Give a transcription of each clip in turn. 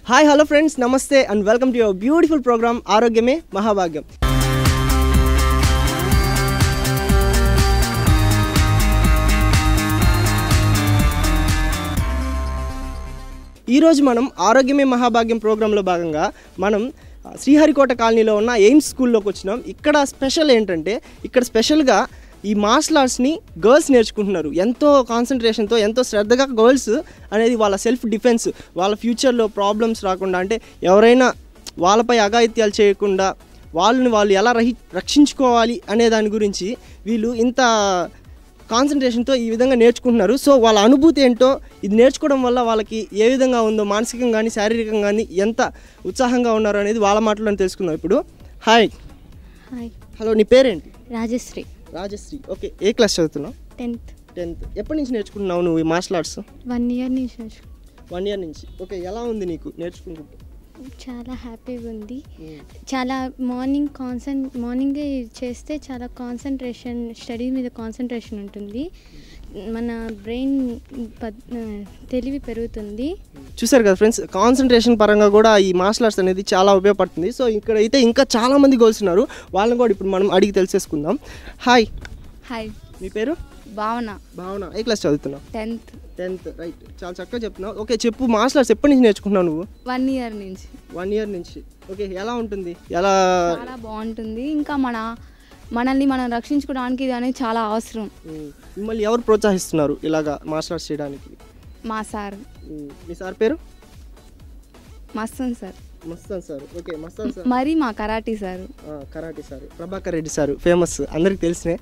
Hi hello friends, namaste and welcome to your beautiful programme Arogyame Mahabhagyam. ఈరోజు మనం ఆరోగ్యమే మహాభాగ్యం ప్రోగ్రాంలో భాగంగా మనం శ్రీహరికోట కాలనీలో ఉన్న ఎయిమ్స్ స్కూల్లోకి వచ్చినాం. ఇక్కడ స్పెషల్ ఏంటంటే ఇక్కడ స్పెషల్గా ఈ మార్షల్ ఆర్ట్స్ని గర్ల్స్ నేర్చుకుంటున్నారు. ఎంతో కాన్సన్ట్రేషన్తో, ఎంతో శ్రద్ధగా గర్ల్స్ అనేది వాళ్ళ సెల్ఫ్ డిఫెన్స్, వాళ్ళ ఫ్యూచర్లో ప్రాబ్లమ్స్ రాకుండా, అంటే ఎవరైనా వాళ్ళపై అఘాయిత్యాలు చేయకుండా వాళ్ళని వాళ్ళు ఎలా రక్షించుకోవాలి అనే దాని గురించి వీళ్ళు ఇంత కాన్సన్ట్రేషన్తో ఈ విధంగా నేర్చుకుంటున్నారు. సో వాళ్ళ అనుభూతి ఏంటో, ఇది నేర్చుకోవడం వల్ల వాళ్ళకి ఏ విధంగా ఉందో, మానసికంగా కానీ శారీరకంగా కానీ ఎంత ఉత్సాహంగా ఉన్నారో అనేది వాళ్ళ మాటలను తెలుసుకుందాం ఇప్పుడు. హాయ్. హలో, నీ పేరేంటి? రాజశ్రీ. ఓకే, ఏ క్లాస్ చదువుతున్నావు? 10th. ఎప్పటి నుంచి నేర్చుకుంటున్నావు నువ్వు ఈ మార్షల్ ఆర్ట్స్? 1 year నుంచి 1 year నుంచి. ఓకే, ఎలా ఉంది నీకు నేర్చుకుంటుంటే? చాలా హ్యాపీగా ఉంది. చాలా మార్నింగే చేస్తే చాలా కాన్సన్ట్రేషన్, స్టడీ మీద కాన్సన్ట్రేషన్ ఉంటుంది. మన బ్రెయిన్ తెలివి పెరుగుతుంది. చూసారు కదా ఫ్రెండ్స్, కాన్సన్ట్రేషన్ పరంగా కూడా ఈ మార్షల్ ఆర్ట్స్ అనేది చాలా ఉపయోగపడుతుంది. సో ఇక్కడైతే ఇంకా చాలామంది గర్ల్స్ ఉన్నారు, వాళ్ళని కూడా ఇప్పుడు మనం అడిగి తెలిసేసుకుందాం. హాయ్. మీ పేరు? భావన. ఏ క్లాస్ చదువుతున్నావు? 10th. రైట్, చాలా చక్కగా చెప్తున్నావు. ఓకే, చెప్పు, మార్షల్ ఆర్ట్స్ ఎప్పటి నుంచి నేర్చుకుంటున్నావు నువ్వు? 1 year నుంచి. 1 year నుంచి. ఓకే, ఎలా ఉంటుంది? చాలా బాగుంటుంది. ఇంకా మనల్ని మనం రక్షించుకోవడానికి ఇది అనేది చాలా అవసరం. మిమ్మల్ని ఎవరు ప్రోత్సహిస్తున్నారు ఇలాగా మార్షల్ ఆర్ట్స్ చేయడానికి? మా సార్. మీ సార్ పేరు? Mastan sir. Okay, Mastan sir. మరి మా karate sir Prabhakar Reddy sir famous, అందరికి తెలిసినే.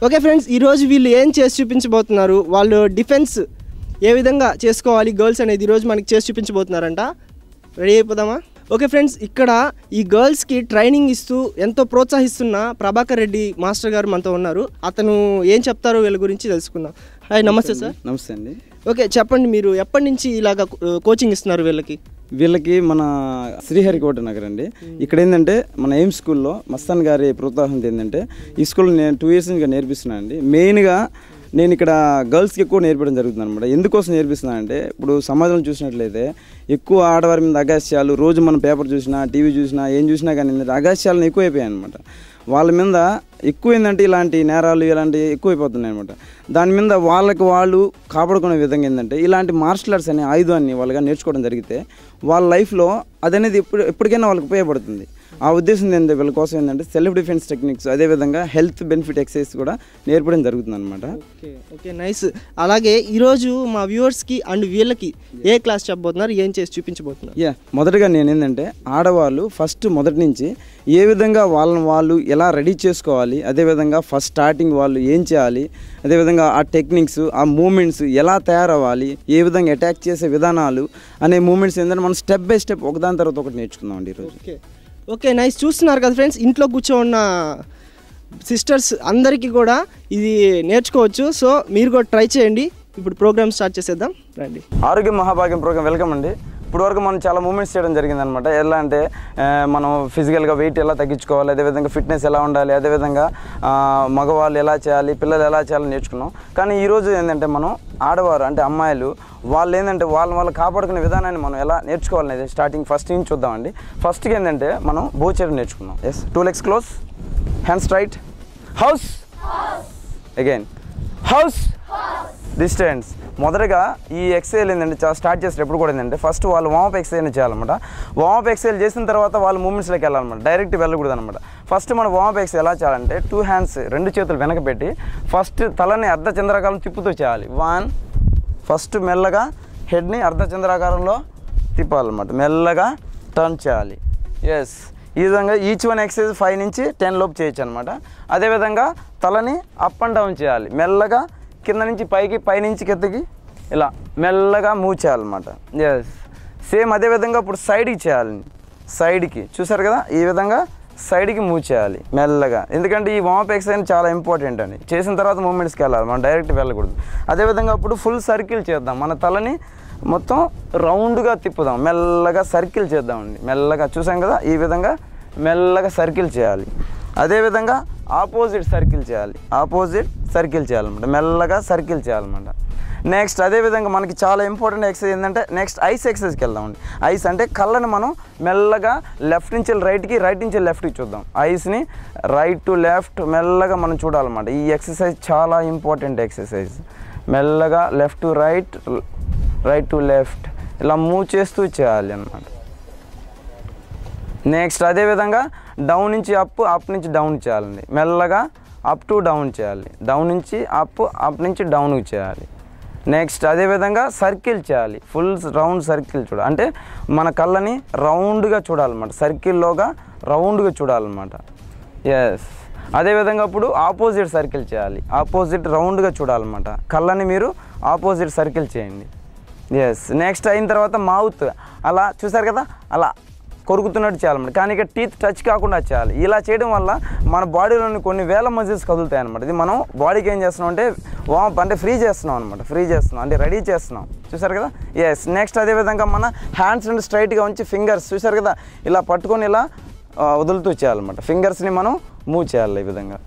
ఓకే ఫ్రెండ్స్, ఈరోజు వీళ్ళు ఏం చేసి చూపించబోతున్నారు, వాళ్ళు డిఫెన్స్ ఏ విధంగా చేసుకోవాలి గర్ల్స్ అనేది ఈరోజు మనకి చేసి చూపించబోతున్నారంట. రెడీ అయిపోదామా? ఓకే ఫ్రెండ్స్, ఇక్కడ ఈ గర్ల్స్కి ట్రైనింగ్ ఇస్తూ ఎంతో ప్రోత్సహిస్తున్న ప్రభాకర్ రెడ్డి మాస్టర్ గారు మనతో ఉన్నారు. అతను ఏం చెప్తారో వీళ్ళ గురించి తెలుసుకుందాం. హాయ్, నమస్తే సార్. నమస్తే అండి. ఓకే, చెప్పండి, మీరు ఎప్పటి నుంచి ఇలాగ కోచింగ్ ఇస్తున్నారు వీళ్ళకి? మన శ్రీహరికోట నగర్ అండి. ఇక్కడ ఏంటంటే మన ఎయిమ్స్ స్కూల్లో మస్తాన్ గారి ప్రోత్సాహం ఏంటంటే ఈ స్కూల్లో నేను 2 years నుంచి నేర్పిస్తున్నాను అండి. మెయిన్గా నేను ఇక్కడ గర్ల్స్కి ఎక్కువ నేర్పడం జరుగుతుంది అనమాట. ఎందుకోసం నేర్పిస్తున్నానంటే ఇప్పుడు సమాజంలో చూసినట్లయితే ఎక్కువ ఆడవారి మీద అగాస్యాలు, రోజు మనం పేపర్ చూసినా, టీవీ చూసినా, ఏం చూసినా కానీ అగాస్యాలను ఎక్కువైపోయాయి అనమాట. వాళ్ళ మీద ఎక్కువ ఏంటంటే ఇలాంటి నేరాలు ఇలాంటివి ఎక్కువైపోతున్నాయి అనమాట. దాని మీద వాళ్ళు కాపాడుకునే విధంగా ఏంటంటే ఇలాంటి మార్షల్ ఆర్ట్స్ అనే ఆయుధాన్ని వాళ్ళగా నేర్చుకోవడం జరిగితే వాళ్ళ లైఫ్లో అదనేది ఎప్పటికైనా వాళ్ళకి ఉపయోగపడుతుంది. ఆ ఉద్దేశం ఏంటంటే వీళ్ళ కోసం ఏంటంటే సెల్ఫ్ డిఫెన్స్ టెక్నిక్స్, అదేవిధంగా హెల్త్ బెనిఫిట్ ఎక్సర్సైజ్ కూడా నేర్పడం జరుగుతుంది అనమాట. Okay, nice. అలాగే ఈరోజు మా వ్యూవర్స్కి అండ్ వీళ్ళకి ఏ క్లాస్ చెప్పబోతున్నారు, ఏం చేసి చూపించబోతున్నారు? మొదటగా నేను ఏంటంటే ఆడవాళ్ళు మొదటి నుంచి ఏ విధంగా వాళ్ళు ఎలా రెడీ చేసుకోవాలి, అదేవిధంగా ఫస్ట్ స్టార్టింగ్ వాళ్ళు ఏం చేయాలి, అదేవిధంగా ఆ టెక్నిక్స్, ఆ మూమెంట్స్ ఎలా తయారవ్వాలి, ఏ విధంగా అటాక్ చేసే విధానాలు అనే మూమెంట్స్ ఏంటంటే మనం స్టెప్ బై స్టెప్ ఒకదాని తర్వాత ఒకటి నేర్చుకుందాం అండి ఈరోజు. Okay, nice. చూస్తున్నారు కదా ఫ్రెండ్స్, ఇంట్లో కూర్చోన్న సిస్టర్స్ అందరికీ కూడా ఇది నేర్చుకోవచ్చు. సో మీరు కూడా ట్రై చేయండి. ఇప్పుడు ప్రోగ్రామ్ స్టార్ట్ చేసేద్దాం, రండి. ఆరోగ్య మహాభాగ్యం ప్రోగ్రామ్ వెల్కమ్ అండి. ఇప్పుడు వరకు మనం చాలా మూమెంట్స్ చేయడం జరిగిందనమాట. ఎలా అంటే మనం ఫిజికల్గా వెయిట్ ఎలా తగ్గించుకోవాలి, అదేవిధంగా ఫిట్నెస్ ఎలా ఉండాలి, అదేవిధంగా మగవాళ్ళు ఎలా చేయాలి, పిల్లలు ఎలా చేయాలని నేర్చుకున్నాం. కానీ ఈరోజు ఏంటంటే మనం ఆడవారు అంటే అమ్మాయిలు వాళ్ళు ఏంటంటే వాళ్ళు కాపాడుకునే విధానాన్ని మనం ఎలా నేర్చుకోవాలనేది స్టార్టింగ్ ఫస్ట్ నుంచి చూద్దామండి. ఫస్ట్గా ఏంటంటే మనం బో చేయడం నేర్చుకున్నాం. 2 legs close, hands straight, house again, house distance. మొదటగా ఈ ఎక్సర్సైజ్ ఏంటంటే స్టార్ట్ చేసేటప్పుడు కూడా ఏంటంటే ఫస్ట్ వాళ్ళు వామప్ ఎక్సర్సైజ్ చేయాలన్నమాట. వామప్ ఎక్సర్సైజ్ చేసిన తర్వాత వాళ్ళు మూమెంట్స్లోకి వెళ్ళాలన్నమాట, డైరెక్ట్ వెళ్ళకూడదు అనమాట. ఫస్ట్ మనం వామప్ ఎక్సర్సైజ్ ఎలా చేయాలంటే 2 hands 2 చేతులు వెనక పెట్టి ఫస్ట్ తలని అర్ధచంద్రాకారం తిప్పుతూ చేయాలి. ఫస్ట్ మెల్లగా హెడ్ని అర్ధచంద్రాకారంలో తిప్పాలన్నమాట, మెల్లగా టర్న్ చేయాలి. ఈ విధంగా ఈచ్ వన్ ఎక్సర్సైజ్ 5 నుంచి 10 లోపు చేయొచ్చు అనమాట. అదేవిధంగా తలని అప్ అండ్ డౌన్ చేయాలి, మెల్లగా కింద నుంచి పైకి, పైనుంచి కిందకి ఇలా మెల్లగా మూవ్ చేయాలన్నమాట. సేమ్ అదేవిధంగా ఇప్పుడు సైడ్కి చేయాలి, సైడ్కి చూసారు కదా, ఈ విధంగా సైడ్కి మూవ్ చేయాలి మెల్లగా. ఎందుకంటే ఈ వామప్ ఎక్సర్సైజ్ చాలా ఇంపార్టెంట్ అండి. చేసిన తర్వాత మూమెంట్స్కి వెళ్ళాలి, మనం డైరెక్ట్ వెళ్ళకూడదు. అదేవిధంగా ఇప్పుడు ఫుల్ సర్కిల్ చేద్దాం, మన తలని మొత్తం రౌండ్గా తిప్పుదాం, మెల్లగా సర్కిల్ చేద్దామండి. మెల్లగా చూసాం కదా, ఈ విధంగా మెల్లగా సర్కిల్ చేయాలి. అదేవిధంగా ఆపోజిట్ సర్కిల్ చేయాలి, ఆపోజిట్ సర్కిల్ చేయాలన్నమాట, మెల్లగా సర్కిల్ చేయాలన్నమాట. నెక్స్ట్ అదేవిధంగా మనకి చాలా ఇంపార్టెంట్ ఎక్సర్సైజ్ ఏంటంటే నెక్స్ట్ ఐస్ ఎక్సర్సైజ్కి వెళ్దామండి. ఐస్ అంటే కళ్ళని మనం మెల్లగా లెఫ్ట్ నుంచి రైట్కి, రైట్ నుంచి లెఫ్ట్కి చూద్దాం. ఐస్ని రైట్ టు లెఫ్ట్ మెల్లగా మనం చూడాలన్నమాట. ఈ ఎక్సర్సైజ్ చాలా ఇంపార్టెంట్ ఎక్సర్సైజ్. మెల్లగా left to right, right to left ఇలా మూవ్ చేస్తూ చేయాలి అన్నమాట. నెక్స్ట్ అదేవిధంగా డౌన్ నుంచి అప్, అప్ నుంచి డౌన్ చేయాలండి. మెల్లగా అప్ టు డౌన్ చేయాలి, డౌన్ నుంచి అప్, అప్ నుంచి డౌన్కి చేయాలి. నెక్స్ట్ అదేవిధంగా సర్కిల్ చేయాలి, ఫుల్ రౌండ్ సర్కిల్ చూడాలి. అంటే మన కళ్ళని రౌండ్గా చూడాలన్నమాట, సర్కిల్లోగా రౌండ్గా చూడాలన్నమాట. ఎస్. అదేవిధంగా ఇప్పుడు ఆపోజిట్ సర్కిల్ చేయాలి, ఆపోజిట్ రౌండ్గా చూడాలన్నమాట. కళ్ళని మీరు ఆపోజిట్ సర్కిల్ చేయండి. ఎస్. నెక్స్ట్ అయిన తర్వాత మౌత్ అలా చూసారు కదా, అలా కొరుకుతున్నట్టు చేయాలన్నమాట. కానీ ఇక్కడ టీత్ టచ్ కాకుండా చేయాలి. ఇలా చేయడం వల్ల మన బాడీలోని కొన్ని వేల మజిల్స్ కదులుతాయి అనమాట. ఇది మనం బాడీకి ఏం చేస్తున్నాం అంటే వార్మ్ అంటే ఫ్రీ చేస్తున్నాం అనమాట, ఫ్రీ చేస్తున్నాం అంటే రెడీ చేస్తున్నాం. చూసారు కదా. ఎస్. నెక్స్ట్ అదేవిధంగా మన హ్యాండ్స్ నుండి స్ట్రైట్గా ఉంచి ఫింగర్స్ చూసారు కదా ఇలా పట్టుకొని ఇలా వదులుతూ చేయాలన్నమాట. ఫింగర్స్ని మనం మూవ్ చేయాలి ఈ విధంగా.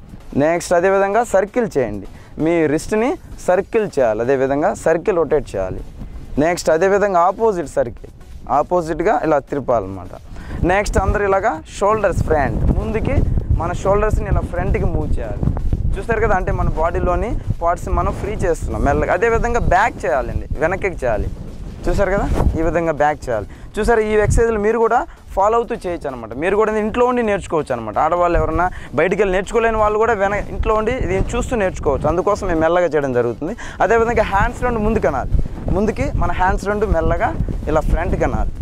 నెక్స్ట్ అదేవిధంగా సర్కిల్ చేయండి, మీ రిస్ట్ని సర్కిల్ చేయాలి, అదేవిధంగా సర్కిల్ రొటేట్ చేయాలి. నెక్స్ట్ అదేవిధంగా ఆపోజిట్ సర్కిల్, ఆపోజిట్గా ఇలా తిరపాలన్నమాట. నెక్స్ట్ అందరూ ఇలాగా షోల్డర్స్ ఫ్రంట్, ముందుకి మన షోల్డర్స్ని ఇలా ఫ్రంట్కి మూవ్ చేయాలి. చూస్తారు కదా, అంటే మన బాడీలోని పార్ట్స్ని మనం ఫ్రీ చేస్తున్నాం మెల్లగా. అదేవిధంగా బ్యాక్ చేయాలండి, వెనక్కి చేయాలి. చూసారు కదా, ఈ విధంగా బ్యాక్ చేయాలి. చూసారు, ఈ ఎక్సర్సైజ్లు మీరు కూడా ఫాలో అవుతూ చేయొచ్చు అనమాట. మీరు కూడా ఇంట్లో ఉండి నేర్చుకోవచ్చు అనమాట. ఆడవాళ్ళు ఎవరైనా బయటికి వెళ్ళి నేర్చుకోలేని వాళ్ళు కూడా ఇంట్లో ఉండి దీన్ని చూస్తూ నేర్చుకోవచ్చు. అందుకోసం మేము మెల్లగా చేయడం జరుగుతుంది. అదేవిధంగా హ్యాండ్స్ రెండు ముందుకు అనాలి, ముందుకి మన హ్యాండ్స్ రెండు మెల్లగా ఇలా ఫ్రంట్కి అనాలి.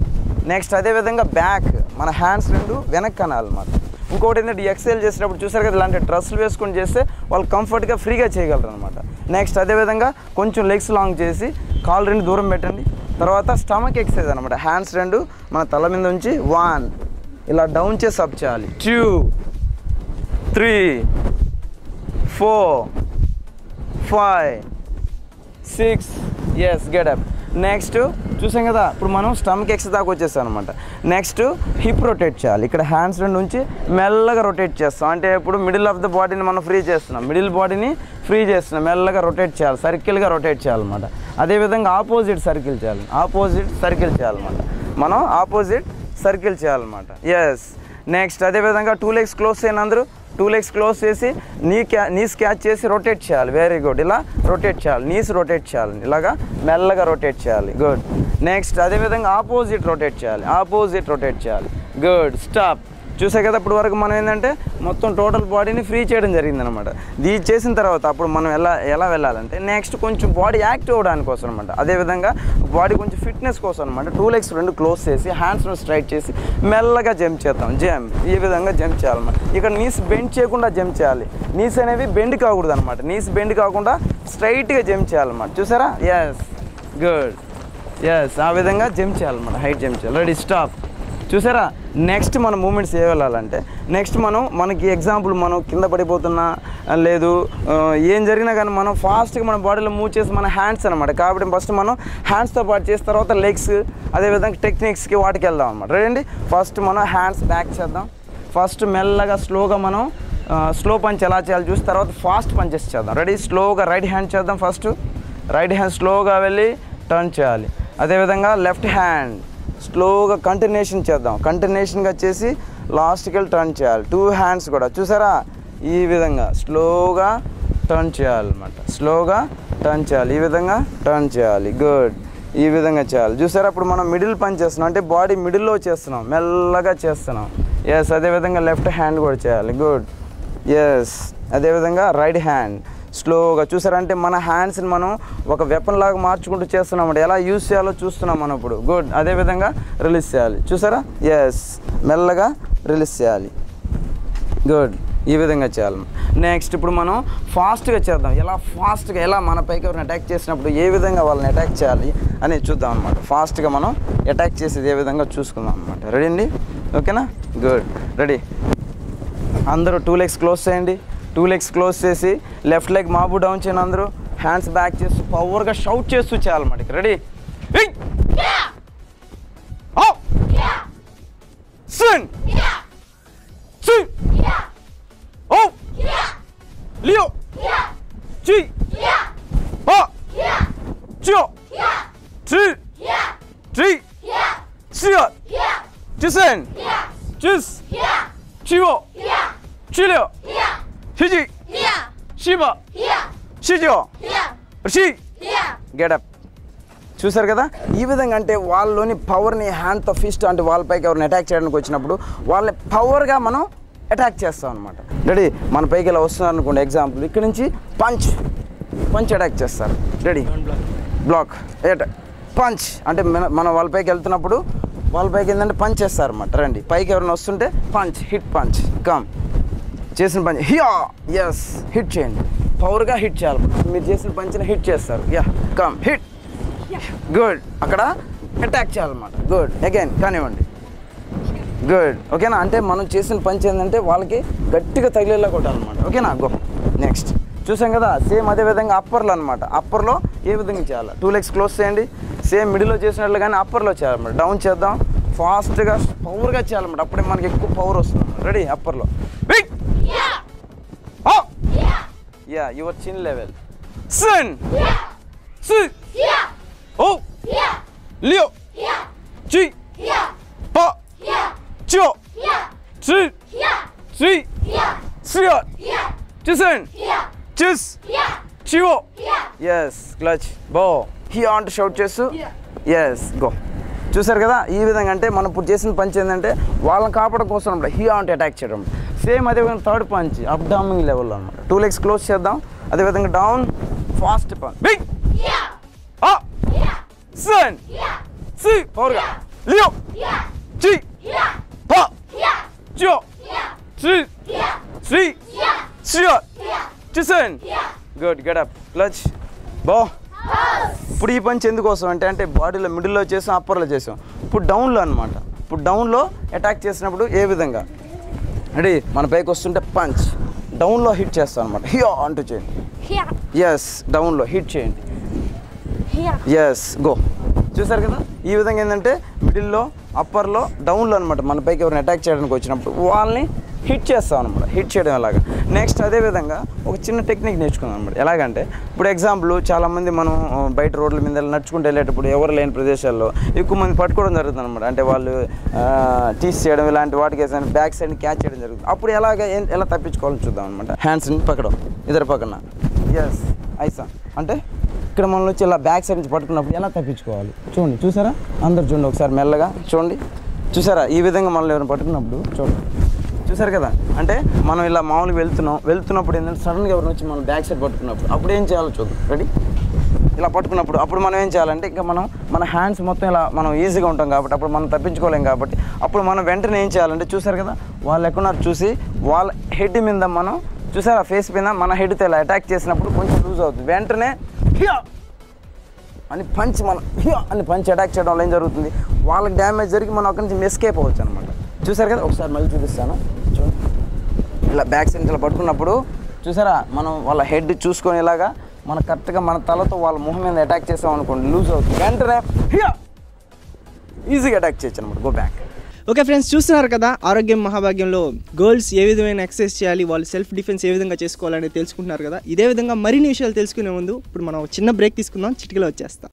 నెక్స్ట్ అదేవిధంగా బ్యాక్ మన హ్యాండ్స్ రెండు వెనక్కి అనాలి అన్నమాట. ఇంకోటి ఏంటంటే ఈ ఎక్సర్సైజ్ చేసినప్పుడు చూసారు కదా, ఇలాంటి డ్రెస్సులు వేసుకొని చేస్తే వాళ్ళు కంఫర్ట్గా ఫ్రీగా చేయగలరు అనమాట. నెక్స్ట్ అదేవిధంగా కొంచెం లెగ్స్ లాంగ్ చేసి కాళ్ళు రెండు దూరం పెట్టండి. తర్వాత స్టమక్ ఎక్సర్సైజ్ అనమాట. హ్యాండ్స్ రెండు మన తల మీద ఉంచి 1 ఇలా డౌన్ చేసి అప్ చేయాలి, 2 3 4 5 6 ఎస్ గెట్ అప్. నెక్స్ట్ చూసాం కదా, ఇప్పుడు మనం స్టమక్ ఎక్సర్సైజ్ దాకా వచ్చేస్తాం అనమాట. నెక్స్ట్ హిప్ రొటేట్ చేయాలి. ఇక్కడ హ్యాండ్స్ రెండు నుంచి మెల్లగా రొటేట్ చేస్తాం. అంటే ఇప్పుడు మిడిల్ ఆఫ్ ద బాడీని మనం ఫ్రీ చేస్తున్నాం, మిడిల్ బాడీని ఫ్రీ చేస్తున్నాం. మెల్లగా రొటేట్ చేయాలి, సర్కిల్గా రొటేట్ చేయాలన్నమాట. అదేవిధంగా ఆపోజిట్ సర్కిల్ చేయాలి, ఆపోజిట్ సర్కిల్ చేయాలన్నమాట. మనం ఆపోజిట్ సర్కిల్ చేయాలన్నమాట. ఎస్. నెక్స్ట్ అదేవిధంగా 2 legs క్లోజ్ చేయండి అందరూ. 2 legs క్లోజ్ చేసి నీస్ క్యాచ్ చేసి రొటేట్ చేయాలి. Very good. ఇలా రొటేట్ చేయాలి, నీస్ రొటేట్ చేయాలి, ఇలాగా మెల్లగా రొటేట్ చేయాలి. గుడ్. నెక్స్ట్ అదేవిధంగా ఆపోజిట్ రొటేట్ చేయాలి, ఆపోజిట్ రొటేట్ చేయాలి. గుడ్. స్టాప్. చూసే కదా, ఇప్పుడు వరకు మనం ఏంటంటే మొత్తం టోటల్ బాడీని ఫ్రీ చేయడం జరిగింది అనమాట. ఇది చేసిన తర్వాత అప్పుడు మనం ఎలా వెళ్ళాలంటే నెక్స్ట్ కొంచెం బాడీ యాక్టివ్ అవ్వడానికి కోసం అనమాట. అదేవిధంగా బాడీ కొంచెం ఫిట్నెస్ కోసం అనమాట. 2 legs రెండు క్లోజ్ చేసి హ్యాండ్స్ను స్ట్రైట్ చేసి మెల్లగా జంప్ చేద్దాం. జంప్ ఈ విధంగా జంప్ చేయాలన్నమాట. ఇక్కడ నీస్ బెండ్ చేయకుండా జంప్ చేయాలి. నీస్ అనేవి బెండ్ కాకూడదు అనమాట. నీస్ బెండ్ కాకుండా స్ట్రైట్గా జంప్ చేయాలన్నమాట. చూసారా. ఎస్. గుడ్. ఎస్. ఆ విధంగా జంప్ చేయాలన్నమాట, హైట్ జంప్ చేయాలి. రెడీ. స్టాప్. చూసారా. నెక్స్ట్ మన మూమెంట్స్ ఏ వెళ్ళాలంటే నెక్స్ట్ మనకి ఎగ్జాంపుల్ మనం కింద పడిపోతున్నా లేదు ఏం జరిగినా కానీ మనం ఫాస్ట్గా మన బాడీలో మూవ్ చేసి మన హ్యాండ్స్ అనమాట. కాబట్టి ఫస్ట్ మనం హ్యాండ్స్తో పాటు చేసిన తర్వాత లెగ్స్ అదేవిధంగా టెక్నిక్స్కి వాటికి వెళ్దాం అనమాట. రెడీ అండి. ఫస్ట్ మనం హ్యాండ్స్ బ్యాక్ చేద్దాం. ఫస్ట్ మెల్లగా స్లోగా మనం స్లో పంచ్ ఎలా చేయాలి చూసి తర్వాత ఫాస్ట్ పంచెస్ చేద్దాం. రెడీ. స్లోగా రైట్ హ్యాండ్ చేద్దాం. ఫస్ట్ రైట్ హ్యాండ్ స్లోగా వెళ్ళి టర్న్ చేయాలి. అదేవిధంగా లెఫ్ట్ హ్యాండ్ స్లోగా కంటిన్యూషన్ చేద్దాం. కంటిన్యూషన్గా చేసి లాస్ట్కి వెళ్ళి టర్న్ చేయాలి. 2 hands కూడా చూసారా ఈ విధంగా స్లోగా టర్న్ చేయాలన్నమాట. స్లోగా టర్న్ చేయాలి, ఈ విధంగా టర్న్ చేయాలి. గుడ్. ఈ విధంగా చేయాలి. చూసారా, అప్పుడు మనం మిడిల్ పంచ్ చేస్తున్నాం, అంటే బాడీ మిడిల్లో చేస్తున్నాం, మెల్లగా చేస్తున్నాం. ఎస్. అదేవిధంగా లెఫ్ట్ హ్యాండ్ కూడా చేయాలి. గుడ్. ఎస్. అదేవిధంగా రైట్ హ్యాండ్ స్లోగా చూసారంటే మన హ్యాండ్స్ని మనం ఒక వెపన్ లాగా మార్చుకుంటూ చేస్తున్నాం. ఎలా యూజ్ చేయాలో చూస్తున్నాం మనం ఇప్పుడు. గుడ్. అదేవిధంగా రిలీజ్ చేయాలి. చూసారా. ఎస్. మెల్లగా రిలీజ్ చేయాలి. గుడ్. ఈ విధంగా చేయాలి. నెక్స్ట్ ఇప్పుడు మనం ఫాస్ట్గా చేద్దాం. ఎలా మన పైకి ఎవరిని అటాక్ చేసినప్పుడు ఏ విధంగా వాళ్ళని అటాక్ చేయాలి అనేది చూద్దాం అనమాట. ఫాస్ట్గా మనం అటాక్ చేసేది ఏ విధంగా చూసుకుందాం అనమాట. రెడీ అండి. ఓకేనా. గుడ్. రెడీ. అందరూ 2 legs క్లోజ్ చేయండి. 2 legs క్లోజ్ చేసి లెఫ్ట్ లెగ్ మాబు డౌన్ చేయండి. అందరూ హ్యాండ్స్ బ్యాక్ చేస్తూ పవర్గా షౌట్ చేస్తూ చేయాలన్నమాట. రెడీ. Swing swing. ఓ లియో చి పా చియో చి ట్రీ సియో చిసెన్ చిస్ చివో చిలియో హిజి శివ షిజో షి గెటప్. చూసారు కదా, ఈ విధంగా అంటే వాళ్ళలోని పవర్ని హ్యాండ్తో ఫిస్ట్ అంటే వాళ్ళపైకి ఎవరిని అటాక్ చేయడానికి వచ్చినప్పుడు వాళ్ళని పవర్గా మనం అటాక్ చేస్తాం అనమాట. రెడీ, మన పైకి ఇలా వస్తున్నారు అనుకోండి, ఎగ్జాంపుల్ ఇక్కడ నుంచి పంచ్ అటాక్ చేస్తారు. రెడీ, బ్లాక్ పంచ్ అంటే మనం వాళ్ళపైకి వెళ్తున్నప్పుడు వాళ్ళపైకి ఏంటంటే పంచ్ చేస్తారు అనమాట. రండి, పైకి ఎవరైనా వస్తుంటే పంచ్, హిట్ పంచ్, కమ్ చేసిన పంచ్ హియా, ఎస్ హిట్ చేయండి, పవర్గా హిట్ చేయాలి. మీరు చేసిన పంచ్ని హిట్ చేస్తారు, యా కమ్ హిట్, గుడ్. అక్కడ అటాక్ చేయాలన్నమాట, గుడ్. అగైన్ కానివ్వండి, గుడ్. ఓకేనా, అంటే మనం చేసిన పంచ్ ఏంటంటే వాళ్ళకి గట్టిగా తగిలేలా కొట్టాలన్నమాట. ఓకేనా, గో. నెక్స్ట్ చూసాం కదా, సేమ్ అదే విధంగా అప్పర్లో అనమాట. అప్పర్లో ఏ విధంగా చేయాలి, 2 legs క్లోజ్ చేయండి. సేమ్ మిడిల్లో చేసినట్లు కానీ అప్పర్లో చేయాలన్నమాట. డౌన్ చేద్దాం, ఫాస్ట్గా పవర్గా చేయాలన్నమాట. అప్పుడే మనకి ఎక్కువ పవర్ వస్తుంది అన్నమాట. రెడీ, అప్పర్లో యా యువర్ చిన్ లెవెల్ సన్ సి ఓ లియో చి పా చియో చి సి సియో చిసెన్ చిస్ చివో ఎస్ క్లచ్ బో హియా అంటూ షౌట్ చేస్తూ ఎస్ గో. చూసారు కదా, ఈ విధంగా అంటే మనం ఇప్పుడు చేసిన పంచ్ ఏంటంటే వాళ్ళని కాపాడడం కోసం అనమాట, హియా అంటే అటాక్ చేయడం. సేమ్ అదేవిధంగా థర్డ్ పంచ్ అప్డౌమింగ్ లెవెల్లో అనమాట. 2 legs క్లోజ్ చేద్దాం, అదేవిధంగా డౌన్ ఫాస్ట్ పంచ్ బిగ్ సన్ సి పవర్గా లియో చి పా చియో చి సి సియో చిసెన్ గుడ్. గెటప్, క్లచ్ బో. ఇప్పుడు ఈ పంచ్ ఎందుకోసం అంటే బాడీలో మిడిల్లో చేసాం, అప్పర్లో చేసాం. ఇప్పుడు డౌన్లో అనమాట. ఇప్పుడు డౌన్లో అటాక్ చేసినప్పుడు ఏ విధంగా రెడీ, మన పైకి వస్తుంటే పంచ్ డౌన్లో హిట్ చేస్తాం అనమాట. హియో అంటూ చేయండి, ఎస్ డౌన్లో హిట్ చేయండి, ఎస్ గో. చూసారు కదా, ఈ విధంగా ఏంటంటే మిడిల్లో అప్పర్లో డౌన్లో అనమాట. మన పైకి ఎవరిని అటాక్ చేయడానికి వచ్చినప్పుడు వాళ్ళని హిట్ చేస్తాం అనమాట. హిట్ చేయడం ఎలాగా. నెక్స్ట్ అదేవిధంగా ఒక చిన్న టెక్నిక్ నేర్చుకున్నాం అనమాట. ఎలాగంటే ఇప్పుడు ఎగ్జాంపుల్ చాలామంది మనం బయట రోడ్ల మీద నడుచుకుంటూ వెళ్ళేటప్పుడు ఎవరు లేని ప్రదేశాల్లో ఎక్కువ మంది పట్టుకోవడం జరుగుతుంది అనమాట. అంటే వాళ్ళు టీస్ చేయడం ఇలాంటి వాటికి బ్యాక్ సైడ్ని క్యాచ్ చేయడం జరుగుతుంది. అప్పుడు ఎలా తప్పించుకోవాలని చూద్దాం అనమాట. హ్యాండ్స్ని పక్కడం ఇద్దరు పక్కన, ఎస్ ఐసా అంటే ఇక్కడ మనం వచ్చి ఇలా బ్యాక్ సైడ్ నుంచి పట్టుకున్నప్పుడు ఎలా తప్పించుకోవాలి చూడండి. చూసారా, అందరు చూడండి ఒకసారి మెల్లగా చూడండి. చూసారా, ఈ విధంగా మనల్ని ఎవరైనా పట్టుకున్నప్పుడు చూడండి. చూసారు కదా, అంటే మనం ఇలా మామూలుగా వెళ్తున్నప్పుడు ఏంటంటే సడన్గా ఎవరిని వచ్చి మనం బ్యాక్ సైడ్ పట్టుకున్నప్పుడు అప్పుడు ఏం చేయాలో చూద్దాం. రెడీ, ఇలా పట్టుకున్నప్పుడు అప్పుడు మనం ఏం చేయాలంటే ఇంకా మన హ్యాండ్స్ మొత్తం ఇలా మనం ఈజీగా ఉంటాం కాబట్టి అప్పుడు మనం తప్పించుకోలేం కాబట్టి అప్పుడు మనం వెంటనే ఏం చేయాలంటే చూసారు కదా, వాళ్ళు ఎక్కడున్నారు చూసి వాళ్ళ హెడ్ మీద మనం చూసారా ఫేస్ మీద మన హెడ్తో ఇలా అటాక్ చేసినప్పుడు కొంచెం లూజ్ అవుతుంది. వెంటనే హియా అని పంచ్ అని పంచ్ అటాక్ చేయడం వల్ల ఏం జరుగుతుంది, వాళ్ళకి డ్యామేజ్ జరిగి మనం అక్కడి నుంచి ఎస్కేప్ అవ్వచ్చు అనమాట. చూసారు కదా, ఒకసారి మళ్ళీ చూపిస్తాను చూడండి. ఇలా బ్యాక్ సైడ్ ఇలా పట్టుకున్నప్పుడు చూసారా, మనం వాళ్ళ హెడ్ చూసుకొని ఇలాగా మనం కరెక్ట్గా మన తలతో వాళ్ళ మొహం మీద అటాక్ చేసాం అనుకోండి, లూజ్ అవుతుంది. వెంటనే ఈజీగా అటాక్ చేయొచ్చు అనమాట. Go back. ఓకే ఫ్రెండ్స్, చూస్తున్నారు కదా ఆరోగ్యం మహాభాగ్యంలో గర్ల్స్ ఏ విధమైన ఎక్సర్సైజ్ చేయాలి, వాళ్ళు సెల్ఫ్ డిఫెన్స్ ఏ విధంగా చేసుకోవాలని తెలుసుకుంటున్నారు కదా. ఇదే విధంగా మరిన్ని విషయాలు తెలుసుకునే ముందు ఇప్పుడు మనం చిన్న బ్రేక్ తీసుకుందాం, చిటికలో వచ్చేస్తాం.